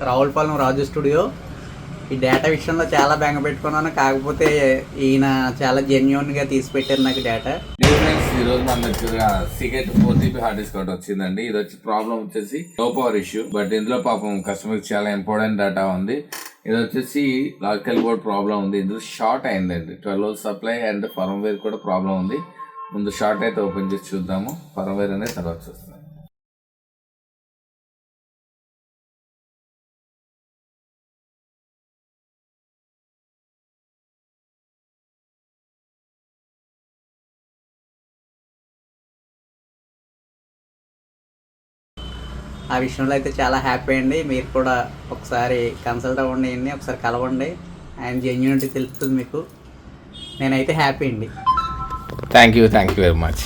రావులపాలెం రాజు studio. ఈ data విషయంలో చాలా బెంగ పెట్టుకున్నాను, కాకపోతే ఈయన చాలా జెన్యున్గా తీసి పెట్టారు నాకు డేటా. ఈ రోజు మన దగ్గర సీక్రెట్ 4GB హార్డ్ డిస్క్ ఒకటి వచ్చిందండి. ఇది వచ్చి ప్రాబ్లం వచ్చేసి లో పవర్ ఇష్యూ, బట్ ఇందులో పాపం కస్టమర్ చాలా ఇంపార్టెంట్ డేటా ఉంది. ఇది వచ్చేసి లాజికల్ బోర్డ్ ప్రాబ్లం ఉంది. ఇందులో షార్ట్ అయిందండి. 12 సప్లై అండ్ ఫర్మ్వేర్ కూడా ప్రాబ్లం ఉంది. ముందు షార్ట్ అయితే ఓపెన్ చేసి చూద్దాము, ఫర్మ్వేర్ అనేది తర్వాత చూస్తాం. ఆ విషయంలో అయితే చాలా హ్యాపీ అండి. మీరు కూడా ఒకసారి కన్సల్ట్ అవ్వండి, ఒకసారి కలవండి, ఆయన జెన్యూనిటీ తెలుస్తుంది మీకు. నేనైతే హ్యాపీ అండి. Thank you very much.